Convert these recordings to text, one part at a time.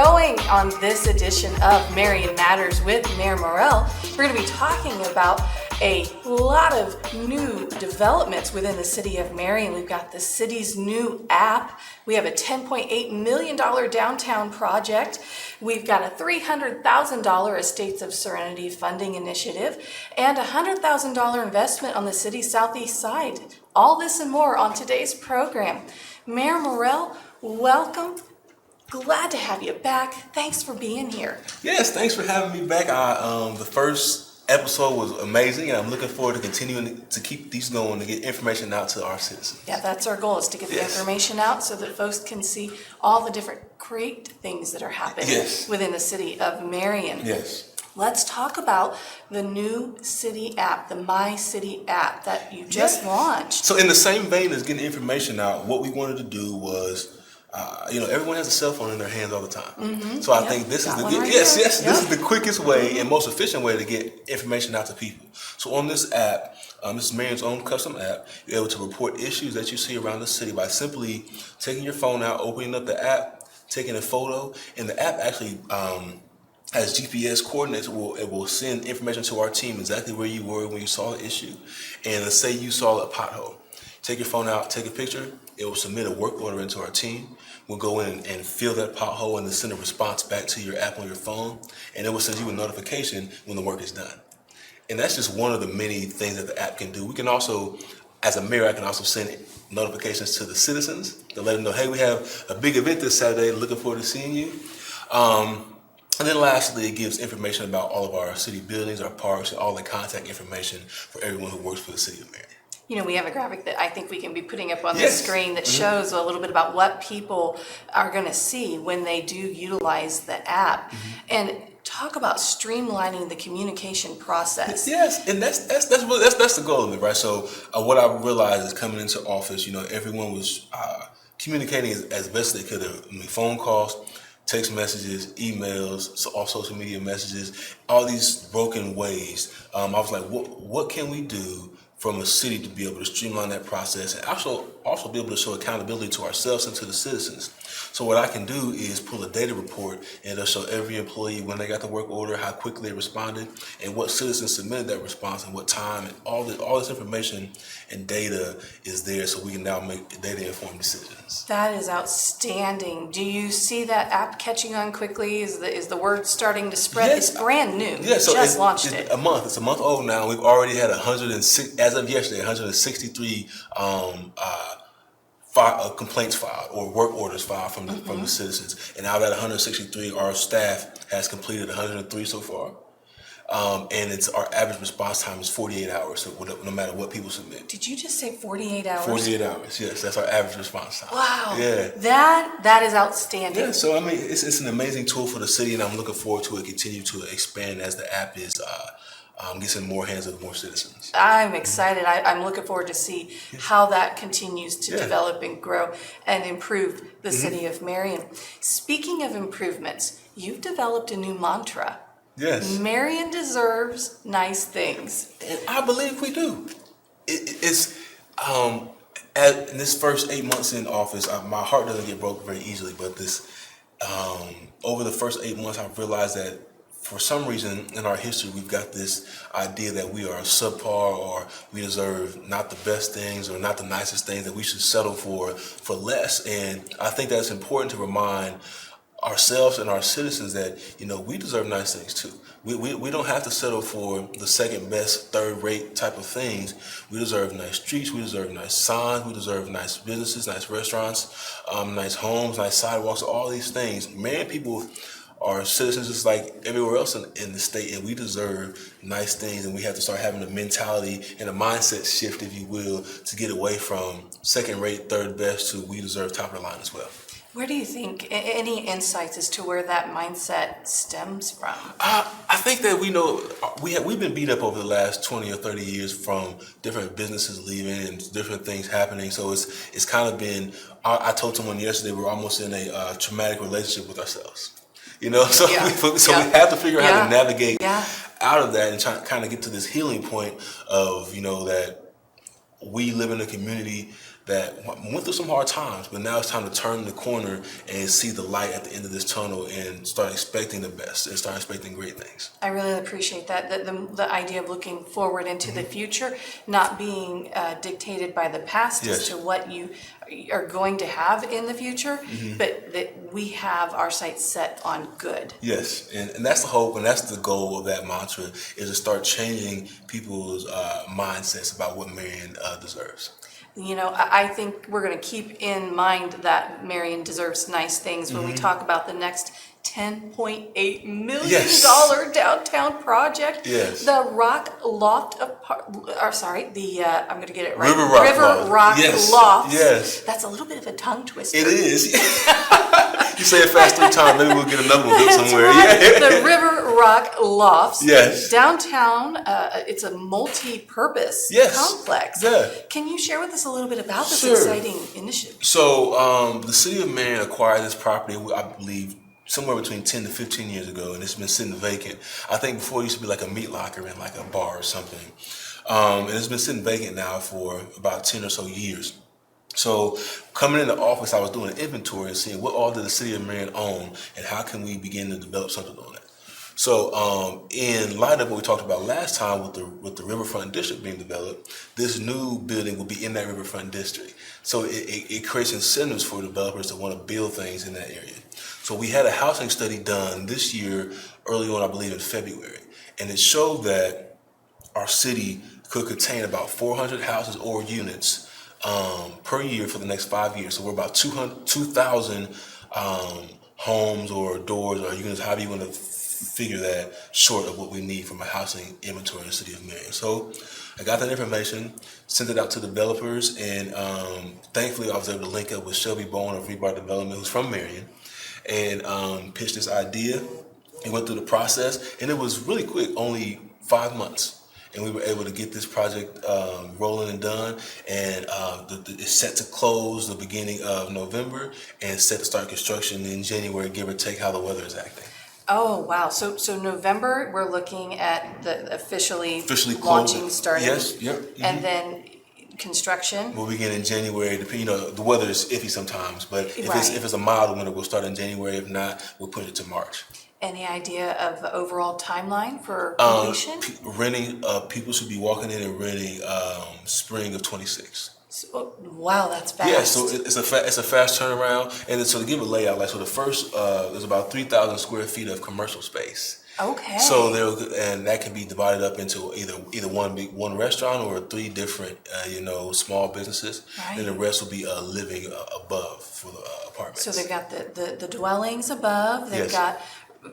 going on this edition of Marion Matters with Mayor Morrell. We're going to be talking about a lot of new developments within the city of Marion. We've got the city's new app. We have a $10.8 million downtown project. We've got a $300,000 Estates of Serenity funding initiative and a $100,000 investment on the city's southeast side. All this and more on today's program. Mayor Morrell, welcome. Glad to have you back. Thanks for being here. Yes, thanks for having me back. The first episode was amazing, and I'm looking forward to continuing to keep these going to get information out to our citizens. Yeah, that's our goal, is to get the information out so that folks can see all the different great things that are happening within the city of Marion. Yes. Let's talk about the new city app, the My City app that you just launched. So in the same vein as getting information out, what we wanted to do was everyone has a cell phone in their hands all the time. Mm-hmm. So I think this is this is the quickest way and most efficient way to get information out to people. So on this app, this is Marion's own custom app, you're able to report issues that you see around the city by simply taking your phone out, opening up the app, taking a photo, and the app actually has GPS coordinates. It will send information to our team exactly where you were when you saw the issue. And let's say you saw a pothole. Take your phone out, take a picture. It will submit a work order into our team. We'll go in and fill that pothole and then send a response back to your app on your phone. And it will send you a notification when the work is done. And that's just one of the many things that the app can do. We can also, as a mayor, I can also send notifications to the citizens to let them know, hey, we have a big event this Saturday. Looking forward to seeing you. And then lastly, it gives information about all of our city buildings, our parks, and all the contact information for everyone who works for the city of Marion. You know, we have a graphic that I think we can be putting up on the screen that shows a little bit about what people are going to see when they do utilize the app. And talk about streamlining the communication process. Yes, and that's the goal of it, right? So what I realized is coming into office, everyone was communicating as best they could. Phone calls, text messages, emails, so all social media messages, all these broken ways. I was like, what can we do from a city to be able to streamline that process and also be able to show accountability to ourselves and to the citizens? So what I can do is pull a data report, and it'll show every employee when they got the work order, how quickly they responded, and what citizens submitted that response and what time, and all this information and data is there, so we can now make data-informed decisions. That is outstanding. Do you see that app catching on quickly? Is the word starting to spread? Yes. It's brand new. Yeah, so just launched it. It's a month old now. We've already had 106, as of yesterday, 163 complaints filed or work orders filed from the citizens. And out of that 163, our staff has completed 103 so far. And our average response time is 48 hours, so no matter what people submit. Did you just say 48 hours? 48 hours, yes. That's our average response time. Wow. Yeah. That is outstanding. Yeah, so it's an amazing tool for the city, and I'm looking forward to it continue to expand as the app is gets in more hands of more citizens. I'm excited. I'm looking forward to see how that continues to develop and grow and improve the city of Marion. Speaking of improvements, you've developed a new mantra. Yes. Marion deserves nice things. And I believe we do. It's in this first 8 months in office, my heart doesn't get broken very easily, but over the first 8 months, I've realized that for some reason in our history, we've got this idea that we are subpar, or we deserve not the best things or not the nicest things, that we should settle for less. And I think that's important to remind ourselves and our citizens that, we deserve nice things too. We don't have to settle for the second best, third rate type of things. We deserve nice streets, we deserve nice signs, we deserve nice businesses, nice restaurants, nice homes, nice sidewalks, all these things. Marion people are citizens just like everywhere else in the state, and we deserve nice things, and we have to start having a mentality and a mindset shift, if you will, to get away from second rate, third best to we deserve top of the line as well. Where do you think, any insights as to where that mindset stems from? I think that we've been beat up over the last 20 or 30 years from different businesses leaving and different things happening. So it's kind of been, I told someone yesterday, we're almost in a traumatic relationship with ourselves. We have to figure out how to navigate out of that and kind of get to this healing point of, that we live in a community that went through some hard times, but now it's time to turn the corner and see the light at the end of this tunnel and start expecting the best and start expecting great things. I really appreciate that, the idea of looking forward into the future, not being dictated by the past as to what you are going to have in the future, but that we have our sights set on good. Yes, and that's the hope, and that's the goal of that mantra, is to start changing people's mindsets about what Marion deserves. You know, I think we're going to keep in mind that Marion deserves nice things when we talk about the next $10.8 million downtown project. Yes. The Rock Loft, I'm going to get it right. River Rock Lofts. Yes. That's a little bit of a tongue twister. It is. You say it fast 3 times, maybe we'll get another one built somewhere. Right. The River Rock Lofts. Yes. Downtown, it's a multi-purpose complex. Yeah. Can you share with us a little bit about this exciting initiative? So the City of Marion acquired this property, I believe, somewhere between 10 to 15 years ago, and it's been sitting vacant. I think before it used to be like a meat locker in like a bar or something. And it's been sitting vacant now for about 10 or so years. So coming into office, I was doing an inventory and seeing what all did the City of Marion own and how can we begin to develop something on it. So in light of what we talked about last time with the Riverfront District being developed, this new building will be in that Riverfront District. So it creates incentives for developers to want to build things in that area. So we had a housing study done this year, early on, I believe in February, and it showed that our city could contain about 400 houses or units per year for the next 5 years. So we're about 2,000 homes or doors or units, however you want to figure that, short of what we need from a housing inventory in the City of Marion. So I got that information, sent it out to developers, and thankfully I was able to link up with Shelby Bowen of Rebar Development, who's from Marion, and pitched this idea and went through the process, and it was really quick, only 5 months. And we were able to get this project rolling and done, and it's set to close the beginning of November and set to start construction in January, give or take how the weather is acting. Oh, wow. So November, we're looking at the officially launching, closing. starting. Yes, yep. And then construction. We'll begin in January. The weather is iffy sometimes, but if it's a mild winter, we'll start in January. If not, we'll push it to March. Any idea of the overall timeline for completion? People should be walking in and renting spring of 26. So, wow, that's fast. Yeah, so it's a fast turnaround, and so to give a layout, like so, the first there's about 3,000 square feet of commercial space. Okay. So and that can be divided up into either one restaurant or 3 different small businesses, Right. and the rest will be living above for the apartments. So they've got the dwellings above. They've got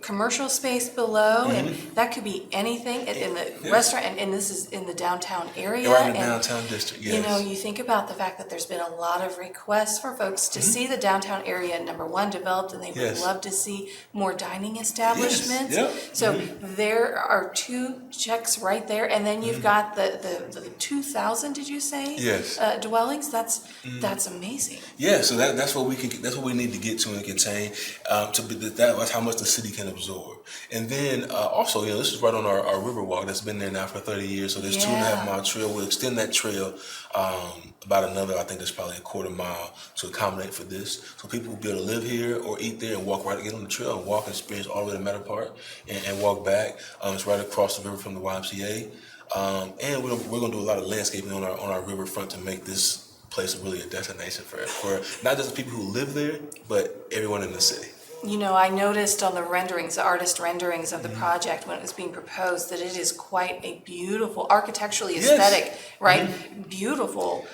commercial space below, and that could be anything in the restaurant, and this is in the downtown area. Right in the downtown district, yes. You know, you think about the fact that there's been a lot of requests for folks to see the downtown area, number one, developed, and they would love to see more dining establishments. Yes. Yep. So there are 2 checks right there, and then you've got the 2,000, did you say? Yes. Dwellings. That's amazing. Yeah, so that's what we need to get to and contain. That's how much the city can absorb. And then also, this is right on our river walk that's been there now for 30 years. So there's 2.5 mile trail. We'll extend that trail about another, I think there's probably a quarter mile to accommodate for this. So people will be able to live here or eat there and walk right, get on the trail and walk and experience all the way to Meadow Park and walk back. It's right across the river from the YMCA. And we're going to do a lot of landscaping on our riverfront to make this place really a destination for not just the people who live there, but everyone in the city. I noticed on the artist renderings of the project when it was being proposed, that it is quite a beautiful, architecturally aesthetic, right? Beautiful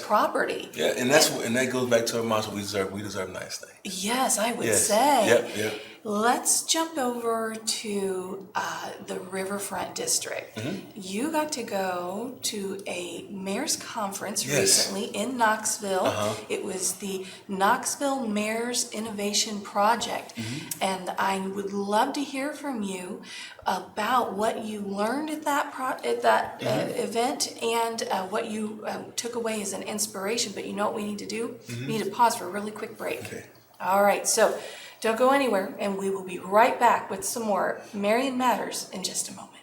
property. Yeah, and that goes back to our mantra: we deserve nice things. Yes, I would say. Yep. Let's jump over to the Riverfront District. You got to go to a mayor's conference recently in Knoxville. It was the Knoxville Mayor's Innovation Project. And I would love to hear from you about what you learned at that event and what you took away as an inspiration. But you know what we need to do? We need to pause for a really quick break. Okay. All right, so don't go anywhere, and we will be right back with some more Marion Matters in just a moment.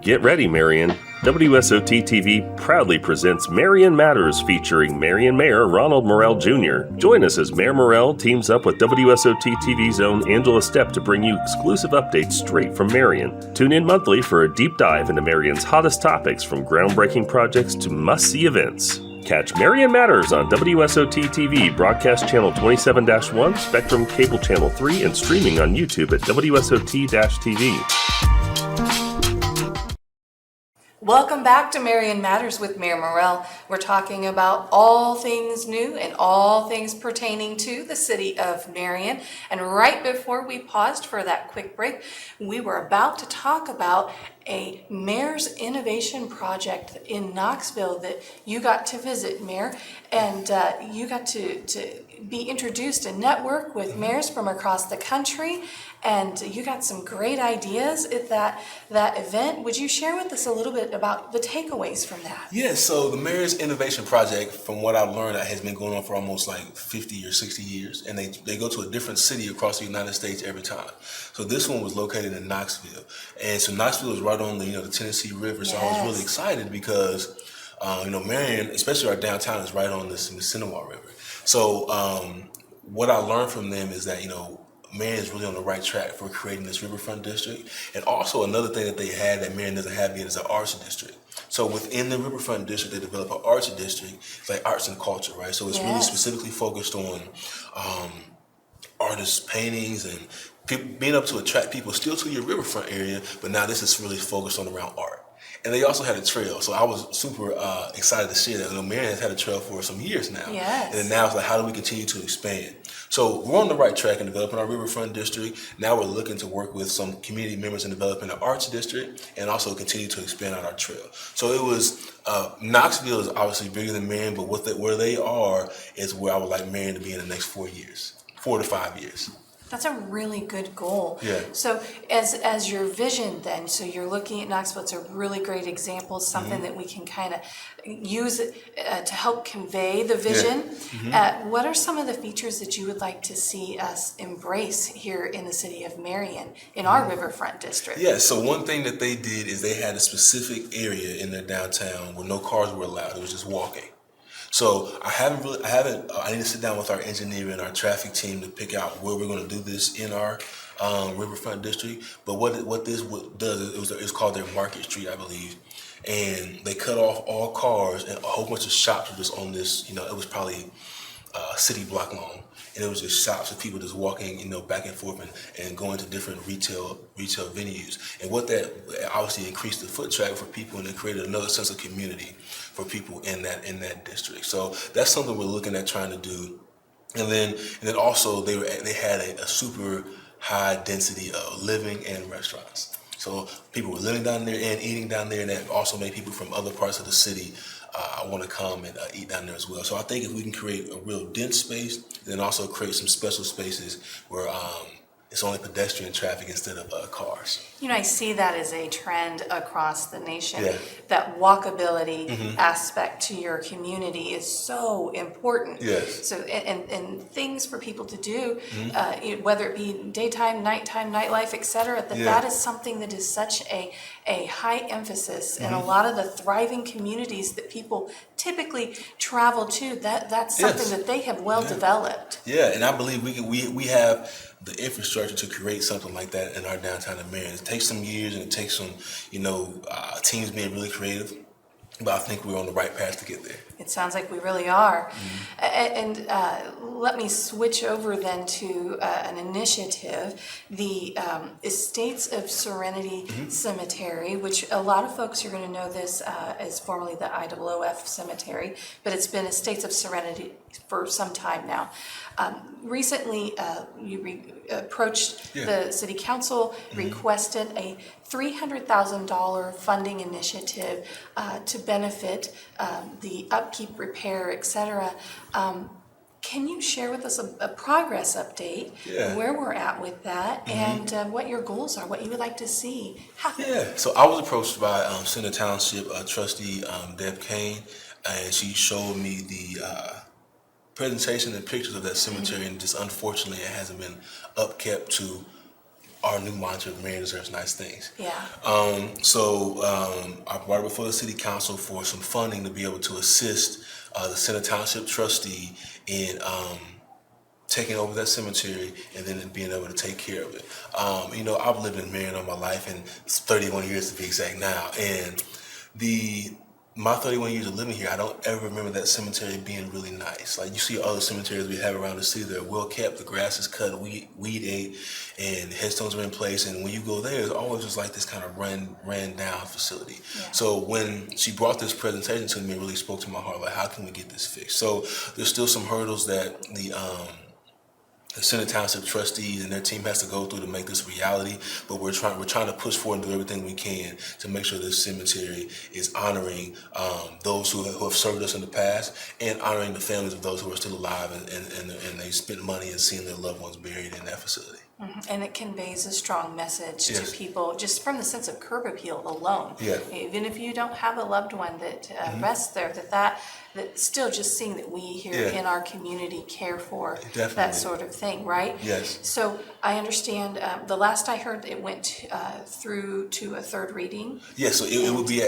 Get ready, Marion. WSOT TV proudly presents Marion Matters featuring Marion Mayor Ronald Morrell Jr. Join us as Mayor Morrell teams up with WSOT TV's own Angela Stepp to bring you exclusive updates straight from Marion. Tune in monthly for a deep dive into Marion's hottest topics, from groundbreaking projects to must-see events. Catch Marion Matters on WSOT TV, Broadcast Channel 27-1, Spectrum Cable Channel 3, and streaming on YouTube at WSOT-TV. Welcome back to Marion Matters with Mayor Morrell. We're talking about all things new and all things pertaining to the city of Marion. And right before we paused for that quick break, we were about to talk about a Mayor's Innovation Project in Knoxville that you got to visit, Mayor, and you got to be introduced and network with mayors from across the country, and you got some great ideas at that event. Would you share with us a little bit about the takeaways from that? Yeah, so the Mayor's Innovation Project, from what I've learned, has been going on for almost like 50 or 60 years, and they go to a different city across the United States every time. So this one was located in Knoxville, and so Knoxville is right on the Tennessee River. So I was really excited because Marion, especially our downtown, is right on the Cinnabar River. So what I learned from them is that Marion is really on the right track for creating this riverfront district. And also another thing that they had that Marion doesn't have yet is an arts district. So within the riverfront district, they develop an arts district. It's like arts and culture, right? So it's really specifically focused on artists' paintings and being able to attract people still to your riverfront area, but now this is really focused on around art. And they also had a trail, so I was super excited to share that. Marion has had a trail for some years now, and then now it's like, how do we continue to expand? So we're on the right track in developing our riverfront district. Now we're looking to work with some community members in developing an arts district, and also continue to expand out our trail. So it was Knoxville is obviously bigger than Marion, but where they are is where I would like Marion to be in the next 4 to 5 years. That's a really good goal. Yeah. So as your vision then, so you're looking at Knoxville, it's a really great example, something that we can kind of use to help convey the vision. What are some of the features that you would like to see us embrace here in the city of Marion, in our riverfront district? Yeah, so one thing that they did is they had a specific area in their downtown where no cars were allowed. It was just walking. So I need to sit down with our engineer and our traffic team to pick out where we're going to do this in our riverfront district. But what this does, it's called their Market Street, I believe. And they cut off all cars, and a whole bunch of shops were just on this, it was probably a city block long. And it was just shops of people just walking, back and forth and going to different retail venues. And what that obviously increased the foot traffic for people, and it created another sense of community for people in that district. So that's something we're looking at trying to do. And then also they had a super high density of living and restaurants. So people were living down there and eating down there, and that also made people from other parts of the city want to come and eat down there as well. So I think if we can create a real dense space, then also create some special spaces where it's only pedestrian traffic instead of cars. I see that as a trend across the nation. Yeah. That walkability aspect to your community is so important. Yes. So and things for people to do, whether it be daytime, nighttime, nightlife, etc. That is something that is such a high emphasis in a lot of the thriving communities that people typically travel to. That's something that they have well developed. Yeah, and I believe we have the infrastructure to create something like that in our downtown of Marion. It takes some years, and it takes some, teams being really creative, but I think we're on the right path to get there. It sounds like we really are. And let me switch over then to an initiative, the Estates of Serenity Cemetery, which a lot of folks are going to know this as formerly the IOOF Cemetery, but it's been Estates of Serenity for some time now. Recently, you approached the City Council, requested a $300,000 funding initiative to benefit the upkeep, repair, etc. Can you share with us a progress update, where we're at with that, and what your goals are, what you would like to see happen? Yeah, so I was approached by Center Township trustee Deb Kane, and she showed me the presentation and pictures of that cemetery, and just unfortunately it hasn't been upkept to our new mantra, Marion deserves nice things. Yeah. I brought it before the city council for some funding to be able to assist the Center Township trustee in taking over that cemetery and then being able to take care of it. I've lived in Marion all my life, and it's 31 years to be exact now. And my 31 years of living here, I don't ever remember that cemetery being really nice. Like you see other cemeteries we have around the city, they're well kept, the grass is cut, weed ate, and headstones are in place. And when you go there, it's always just like this kind of ran down facility. Yeah. So when she brought this presentation to me, it really spoke to my heart, like how can we get this fixed? So there's still some hurdles that the Center Township trustees and their team has to go through to make this reality, but we're trying to push forward and do everything we can to make sure this cemetery is honoring those who have served us in the past and honoring the families of those who are still alive and they spent money and seeing their loved ones buried in that facility. And it conveys a strong message Yes. to people just from the sense of curb appeal alone. Yeah. Even if you don't have a loved one that rests there, that still just seeing that we here in our community care for Definitely. that sort of thing, right? Yes. So I understand the last I heard it went through to a third reading. Yeah, so it will be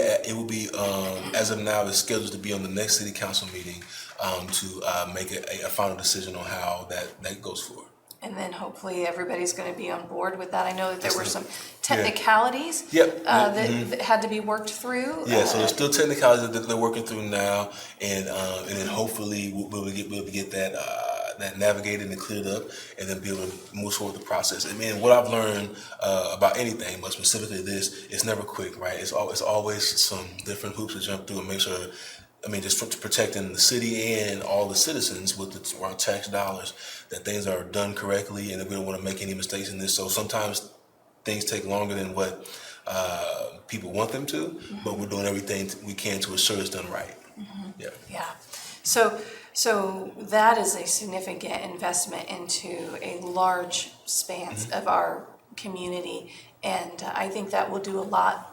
as of now it's scheduled to be on the next city council meeting to make a final decision on how that goes forward. And then hopefully everybody's going to be on board with that. I know that there were some Yeah. technicalities that had to be worked through. Yeah, so there's still technicalities that they're working through now, and then hopefully we'll get that navigated and cleared up, and then be able to move forward the process. I mean, what I've learned about anything, but specifically this, it's never quick, right? It's always some different hoops to jump through and make sure. I mean, just for protecting the city and all the citizens with our tax dollars, that things are done correctly, and that we don't want to make any mistakes in this. So sometimes things take longer than what people want them to, but we're doing everything we can to assure it's done right. Yeah. Yeah. So that is a significant investment into a large span of our community, and I think that will do a lot.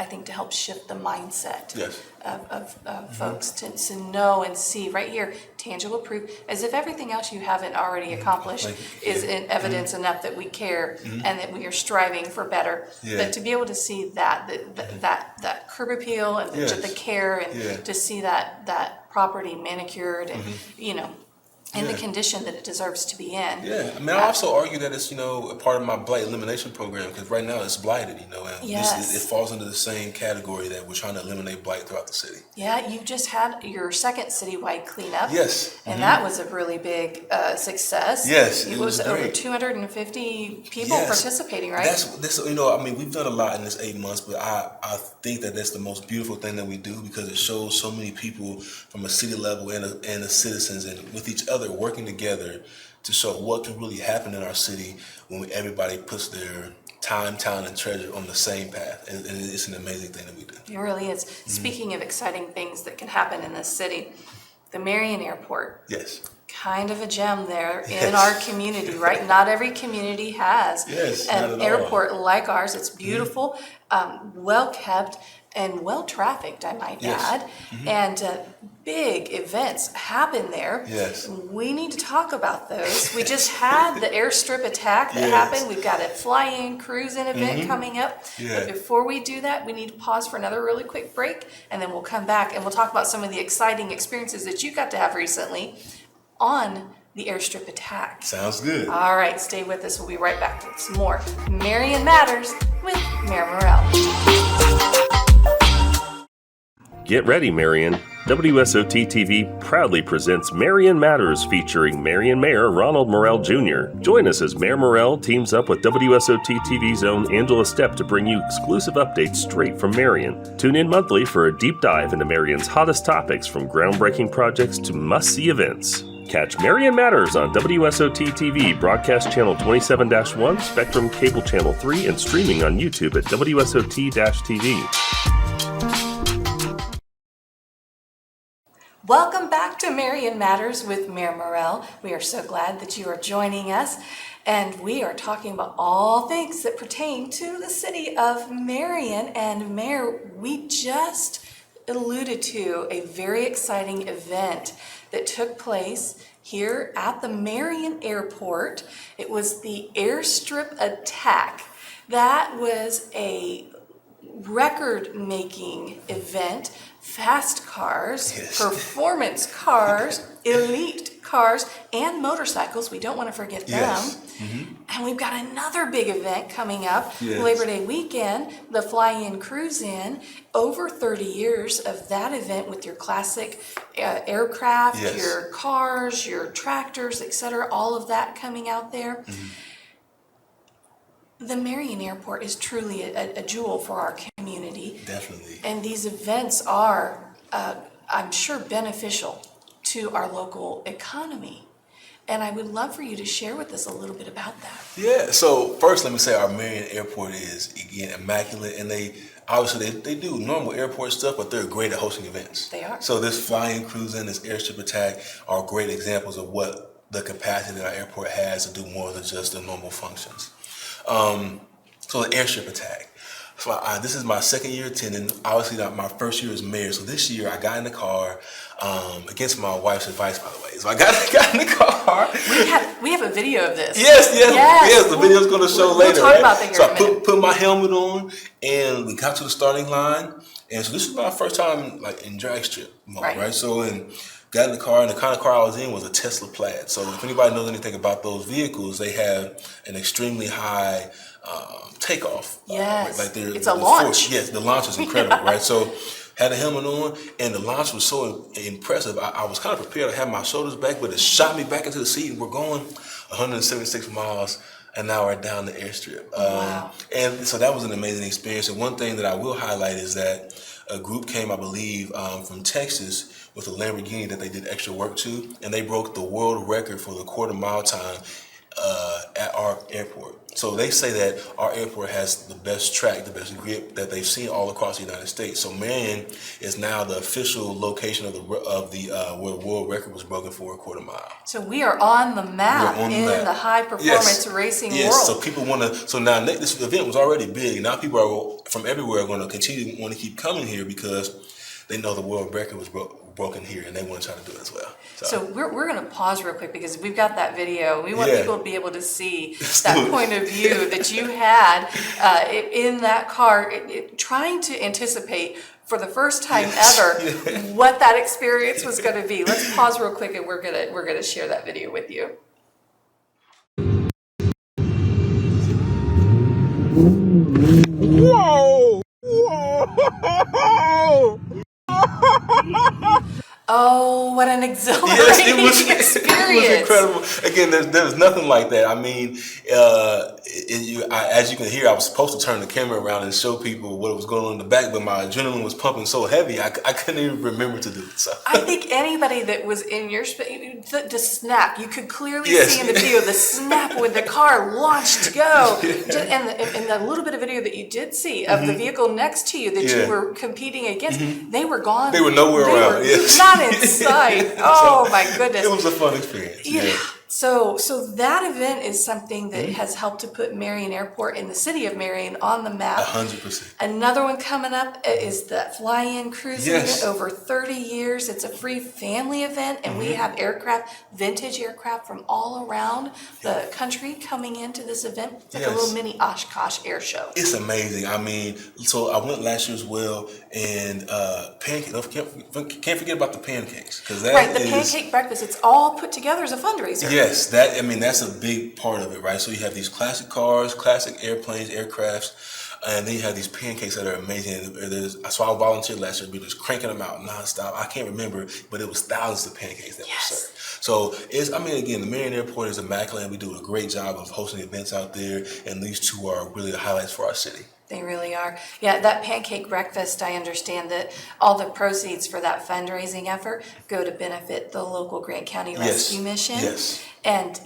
I think to help shift the mindset Yes. of folks to know and see right here tangible proof, as if everything else you haven't already accomplished is in evidence enough that we care and that we are striving for better. Yeah. But to be able to see that curb appeal and the care and to see that property manicured and in the condition that it deserves to be in. Yeah, I mean, I also argue that it's, a part of my blight elimination program, because right now it's blighted, and it falls into the same category that we're trying to eliminate blight throughout the city. Yeah, you just had your second citywide cleanup. Yes. And that was a really big success. Yes, it it was was over great. 250 people participating, right? I mean, we've done a lot in this 8 months, but I think that's the most beautiful thing that we do, because it shows so many people from a city level and the citizens and with each other working together to show what can really happen in our city when everybody puts their time, talent, and treasure on the same path. And it's an amazing thing that we do. It really is. Speaking of exciting things that can happen in this city, the Marion Airport. Yes. Kind of a gem there in our community, right? Not every community has an airport like ours. It's beautiful, well kept, and well trafficked, I might add. And big events happen there. Yes. We need to talk about those. We just had the airstrip attack that happened. We've got a fly-in, cruise-in event coming up. Yeah. But before we do that, we need to pause for another really quick break, and then we'll come back and we'll talk about some of the exciting experiences that you got to have recently on the airstrip attack. Sounds good. All right, stay with us. We'll be right back with some more Marion Matters with Mayor Morrell. Get ready, Marion. WSOT TV proudly presents Marion Matters featuring Marion Mayor Ronald Morrell Jr. Join us as Mayor Morrell teams up with WSOT TV's own Angela Stepp to bring you exclusive updates straight from Marion. Tune in monthly for a deep dive into Marion's hottest topics, from groundbreaking projects to must-see events. Catch Marion Matters on WSOT TV, Broadcast Channel 27-1, Spectrum Cable Channel 3, and streaming on YouTube at WSOT-TV. Welcome back to Marion Matters with Mayor Morrell. We are so glad that you are joining us, and we are talking about all things that pertain to the city of Marion. And Mayor, we just alluded to a very exciting event that took place here at the Marion Airport. It was the airstrip attack. That was a record-making event. Fast cars, Yes. performance cars, elite cars, and motorcycles. We don't want to forget them. Yes. And we've got another big event coming up, Yes. Labor Day weekend, the Fly-In Cruise-In. Over 30 years of that event with your classic aircraft, Yes. your cars, your tractors, etc., all of that coming out there. The Marion Airport is truly a jewel for our community. Definitely. And these events are, I'm sure, beneficial to our local economy. And I would love for you to share with us a little bit about that. Yeah, so first let me say our Marion Airport is, again, immaculate, and they obviously they do normal airport stuff, but they're great at hosting events. They are. So this Fly-In Cruise-In, this airstrip attack are great examples of what the capacity that our airport has to do more than just the normal functions. So the airstrip attack. So this is my second year attending. Obviously, my first year as mayor. So this year I got in the car against my wife's advice, by the way. So I got in the car. We have a video of this. Yes. The video's going to show later. We'll talk about that here So in a minute. I put my helmet on, and we got to the starting line. And so this was my first time like in drag strip mode, right? So got in the car, and the kind of car I was in was a Tesla Plaid. So if anybody knows anything about those vehicles, they have an extremely high takeoff. Yes, like it's a launch. Yes, the launch is incredible, right? So had a helmet on, and the launch was so impressive. I was kind of prepared to have my shoulders back, but it shot me back into the seat, and we're going 176 miles an hour down the airstrip. Wow. And so that was an amazing experience. And one thing that I will highlight is that a group came, I believe, from Texas with a Lamborghini that they did extra work to, and they broke the world record for the quarter-mile time at our airport. So they say that our airport has the best track, the best grip that they've seen all across the United States. So Marion is now the official location of the where the world record was broken for a quarter mile. So we are on the map the high performance racing world. So people want to. So now this event was already big. Now people are from everywhere are going to continue to want to keep coming here because they know the world record was broken here, and they want to try to do it as well. So we're going to pause real quick because we've got that video. We want people to be able to see that point of view that you had in that car, trying to anticipate for the first time ever what that experience was going to be. Let's pause real quick, and we're gonna share that video with you. Whoa! Whoa! Oh, what an exhilarating experience. It was incredible. Again, there's nothing like that. I mean, as you can hear, I was supposed to turn the camera around and show people what was going on in the back, but my adrenaline was pumping so heavy, I couldn't even remember to do it. So. I think anybody that was in your space, the snap, you could clearly see in the video the snap when the car launched to go. And the little bit of video that you did see of the vehicle next to you that you were competing against, they were gone. They were nowhere around. Not in sight. Oh my goodness. It was a fun experience. Yeah. So that event is something that has helped to put Marion Airport and the city of Marion on the map. 100%. Another one coming up is the Fly-In Cruise-In. Yes. Over 30 years. It's a free family event, and we have vintage aircraft from all around the country coming into this event. It's like a little mini Oshkosh air show. It's amazing. I mean, so I went last year as well, and can't forget about the pancakes, because the pancake breakfast. It's all put together as a fundraiser. Yes, that's a big part of it, right? So you have these classic cars, classic airplanes, aircrafts, and then you have these pancakes that are amazing. So I volunteered last year, we just cranking them out nonstop. I can't remember, but it was thousands of pancakes that were served. So again, the Marion Airport is immaculate, and we do a great job of hosting events out there, and these two are really the highlights for our city. They really are. Yeah, that pancake breakfast, I understand that all the proceeds for that fundraising effort go to benefit the local Grant County Rescue Mission. Yes. And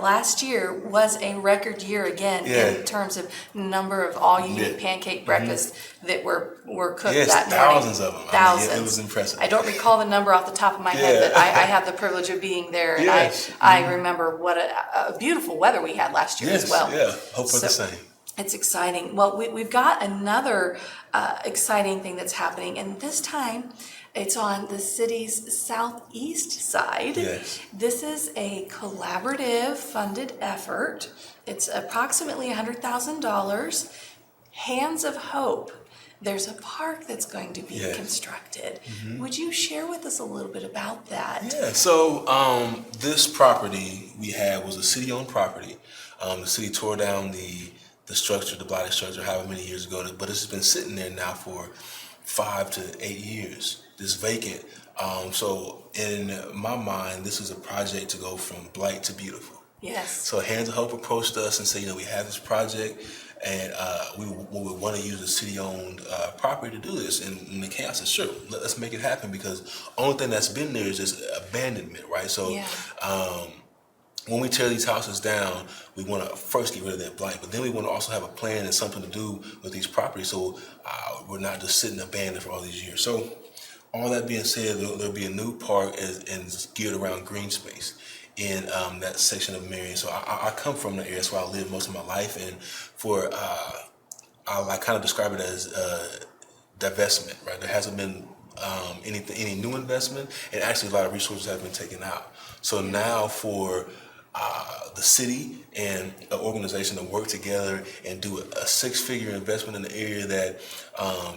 last year was a record year again in terms of number of all-you-can-eat pancake breakfasts that were cooked that morning. Thousands of them. Thousands. It was impressive. I don't recall the number off the top of my head, but I have the privilege of being there, and I remember what a beautiful weather we had last year as well. Yeah, hope for the same. It's exciting. Well, we've got another exciting thing that's happening, and this time It's on the city's southeast side. Yes. This is a collaborative funded effort. It's approximately $100,000. Hands of Hope. There's a park that's going to be Yes. constructed. Would you share with us a little bit about that? Yeah, so this property we had was a city-owned property. The city tore down the structure, the blighted structure, however many years ago, but it's been sitting there now for 5 to 8 years, just vacant. So in my mind, this is a project to go from blight to beautiful. Yes. So Hands of Hope approached us and said, we have this project, and we would want to use a city-owned property to do this. And when it came, I said, sure, let's make it happen, because the only thing that's been there is just abandonment, right? So Yeah. When we tear these houses down, we want to first get rid of that blight, but then we want to also have a plan and something to do with these properties, so we're not just sitting abandoned for all these years. So all that being said, there'll be a new park and geared around green space in that section of Marion. So I come from the area, that's where I lived most of my life, and I kind of describe it as divestment, right? There hasn't been any new investment, and actually a lot of resources have been taken out. So now for the city and the organization to work together and do a six-figure investment in the area that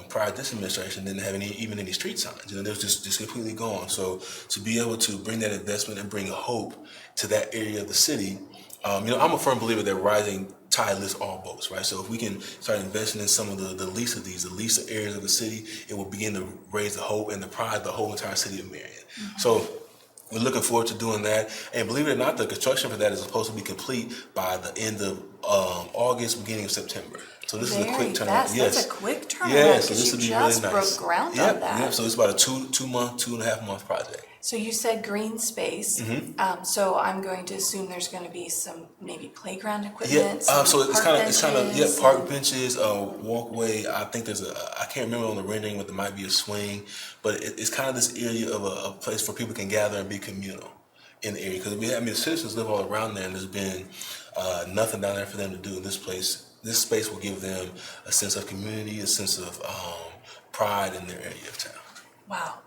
prior to this administration didn't have even any street signs. It was just completely gone. So to be able to bring that investment and bring hope to that area of the city, I'm a firm believer that rising tide lifts all boats, right? So if we can start investing in some of the least of these, the least areas of the city, it will begin to raise the hope and the pride of the whole entire city of Marion. So we're looking forward to doing that. And believe it or not, the construction for that is supposed to be complete by the end of August, beginning of September. So this is a quick turnaround. Fast. Yes. That's a quick turnaround. Yeah, so because this you would be just really nice. broke ground Yep, on that. Yep. So it's about a 2.5 month project. So you said green space. So I'm going to assume there's going to be some maybe playground equipment. Yeah. So it's kind of park and- benches, walkway. I think I can't remember on the rendering, but there might be a swing. But it's kind of this area of a place where people can gather and be communal in the area, because the citizens live all around there, and there's been nothing down there for them to do. This space will give them a sense of community, a sense of pride in their area of town. Wow.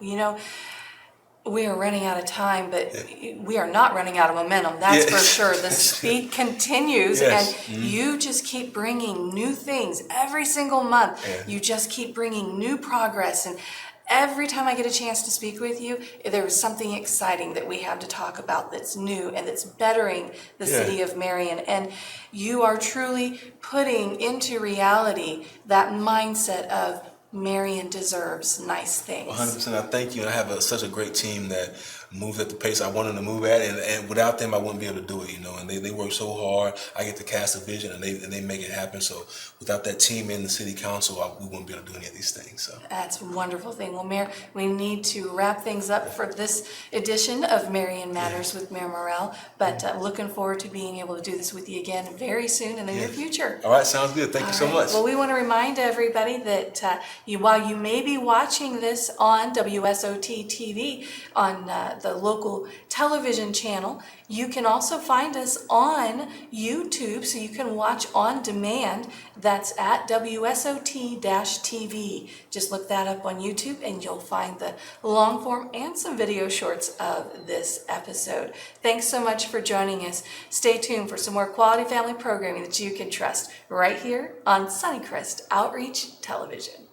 We are running out of time, but we are not running out of momentum. That's for sure. The speed continues, Yes. and you just keep bringing new things every single month. Yeah. You just keep bringing new progress, and every time I get a chance to speak with you, there is something exciting that we have to talk about that's new and that's bettering the city of Marion. And you are truly putting into reality that mindset of Marion deserves nice things. 100%. I thank you. And I have such a great team that moves at the pace I want them to move at, and without them, I wouldn't be able to do it. And they work so hard. I get to cast a vision, and they make it happen. So without that team in the city council, we wouldn't be able to do any of these things. So That's a wonderful thing. Well, Mayor, we need to wrap things up for this edition of Marion Matters with Mayor Morrell, but looking forward to being able to do this with you again very soon in the near future. All right, sounds good. Thank you so much. Well, we want to remind everybody that while you may be watching this on WSOT TV on the local television channel, you can also find us on YouTube, so you can watch on demand. That's at WSOT-TV. Just look that up on YouTube and you'll find the long form and some video shorts of this episode. Thanks so much for joining us. Stay tuned for some more quality family programming that you can trust right here on Sunnycrest Outreach Television.